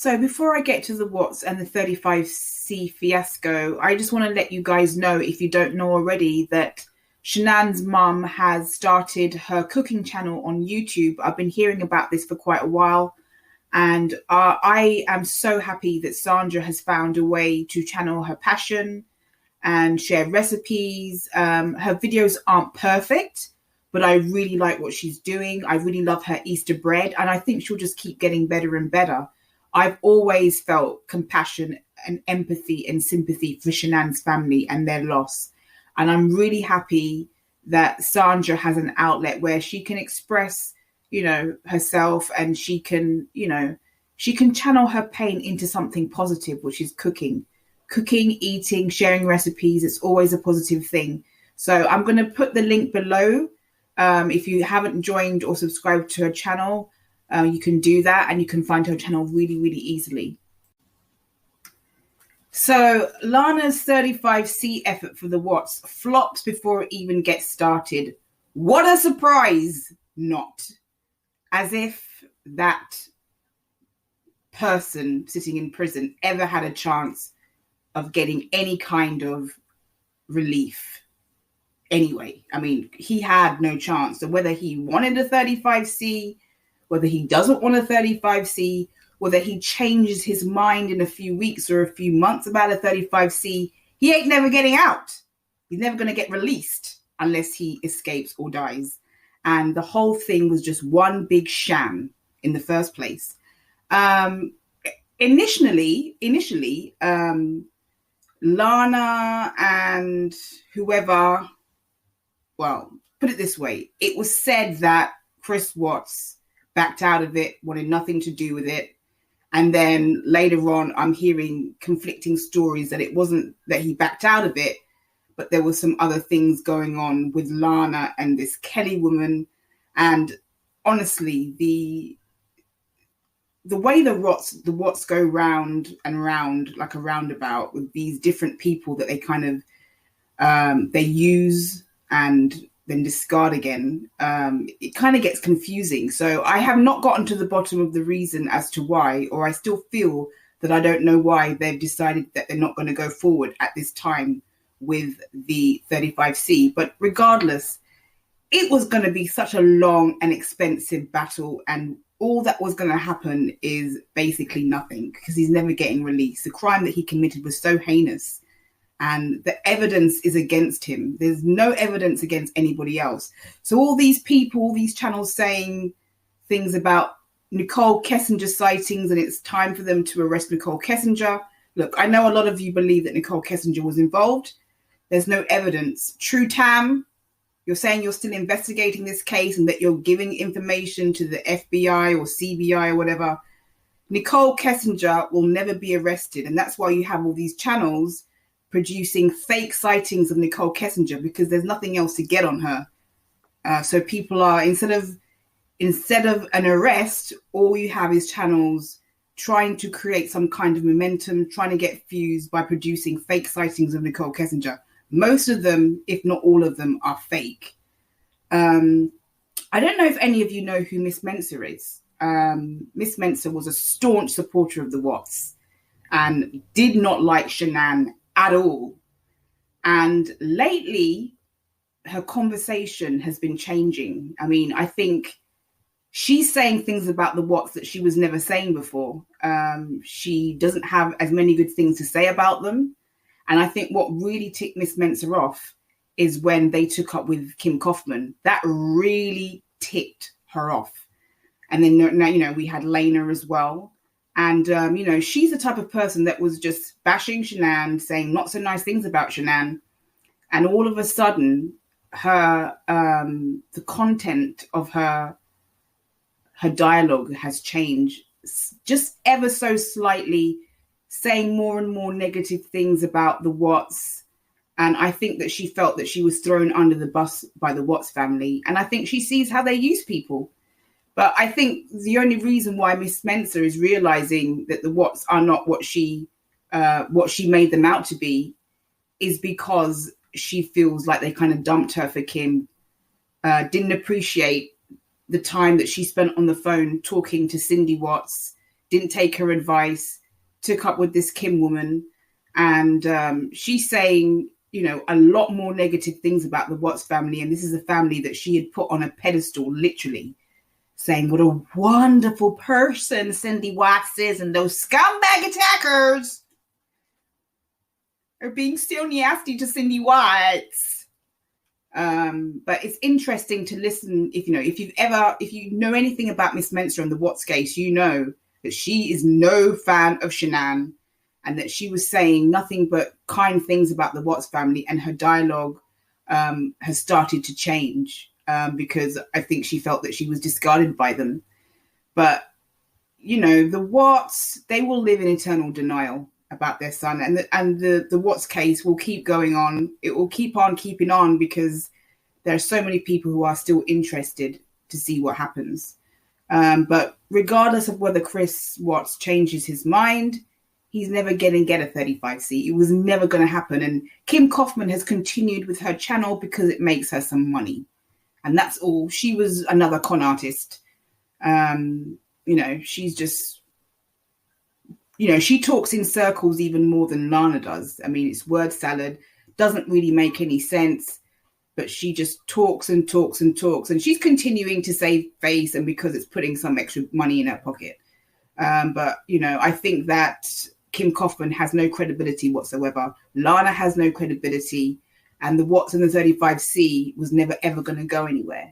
So before I get to the Watts and the 35C fiasco, I just want to let you guys know, if you don't know already, that Shanann's mum has started her cooking channel on YouTube. I've been hearing about this for quite a while, and I am so happy that Sandra has found a way to channel her passion and share recipes. Her videos aren't perfect, but I really like what she's doing. I really love her Easter bread, and I think she'll just keep getting better and better. I've always felt compassion and empathy and sympathy for Shanann's family and their loss. And I'm really happy that Sandra has an outlet where she can express, herself, and she can channel her pain into something positive, which is cooking, eating, sharing recipes. It's always a positive thing. So I'm going to put the link below. If you haven't joined or subscribed to her channel, you can do that, and you can find her channel really, really easily. So Lana'S 35C effort for the Watts flops before it even gets started. What a surprise! Not. As if that person sitting in prison ever had a chance of getting any kind of relief. Anyway, I mean, he had no chance. So whether he wanted a 35C, whether he doesn't want a 35C, whether he changes his mind in a few weeks or a few months about a 35C, he ain't never getting out. He's never going to get released unless he escapes or dies. And the whole thing was just one big sham in the first place. Initially, Lana and whoever, well, put it this way, it was said that Chris Watts backed out of it, wanted nothing to do with it. And then later on, I'm hearing conflicting stories that it wasn't that he backed out of it, but there were some other things going on with Lana and this Kelly woman. And honestly, the way the Watts go round and round like a roundabout with these different people that they kind of they use and then discard again, it kind of gets confusing. So I have not gotten to the bottom of the reason as to why, or I still feel that I don't know why they've decided that they're not going to go forward at this time with the 35C. But regardless, it was going to be such a long and expensive battle, and all that was going to happen is basically nothing, because he's never getting released. The crime that he committed was so heinous, and the evidence is against him. There's no evidence against anybody else. So all these people, these channels saying things about Nicole Kessinger sightings, and it's time for them to arrest Nicole Kessinger. Look, I know a lot of you believe that Nicole Kessinger was involved. There's no evidence. True Tam, you're saying you're still investigating this case and that you're giving information to the FBI or CBI or whatever. Nicole Kessinger will never be arrested. And that's why you have all these channels producing fake sightings of Nicole Kessinger, because there's nothing else to get on her. So people are, instead of an arrest, all you have is channels trying to create some kind of momentum, trying to get views by producing fake sightings of Nicole Kessinger. Most of them, if not all of them, are fake. I don't know if any of you know who Miss Mensah is. Miss Mensah was a staunch supporter of the Watts and did not like Shanann at all. And lately, her conversation has been changing. I mean, I think she's saying things about the Watts that she was never saying before. She doesn't have as many good things to say about them. And I think what really ticked Miss Mensah off is when they took up with Kim Kaufman. That really ticked her off. And then, we had Lena as well. And, she's the type of person that was just bashing Shanann, saying not so nice things about Shanann. And all of a sudden, her the content of her dialogue has changed just ever so slightly, saying more and more negative things about the Watts. And I think that she felt that she was thrown under the bus by the Watts family. And I think she sees how they use people. But I think the only reason why Miss Mensah is realizing that the Watts are not what she made them out to be is because she feels like they kind of dumped her for Kim, didn't appreciate the time that she spent on the phone talking to Cindy Watts, didn't take her advice, took up with this Kim woman. And she's saying, a lot more negative things about the Watts family. And this is a family that she had put on a pedestal, literally, saying what a wonderful person Cindy Watts is. And those scumbag attackers are being so nasty to Cindy Watts. But it's interesting to listen. If you know anything about Miss Mensah and the Watts case, you know that she is no fan of Shanann, and that she was saying nothing but kind things about the Watts family, and her dialogue has started to change because I think she felt that she was discarded by them. But, the Watts, they will live in eternal denial about their son, and the Watts case will keep going on. It will keep on keeping on because there are so many people who are still interested to see what happens. But regardless of whether Chris Watts changes his mind, he's never going to get a 35 seat. It was never going to happen. And Kim Kaufman has continued with her channel because it makes her some money. And that's all. She was another con artist. She's just, she talks in circles even more than Lana does. I mean, it's word salad, doesn't really make any sense. But she just talks and talks and talks. And she's continuing to save face, and because it's putting some extra money in her pocket. But, I think that Kim Kaufman has no credibility whatsoever. Lana has no credibility. And the Watts and the 35C was never, ever going to go anywhere.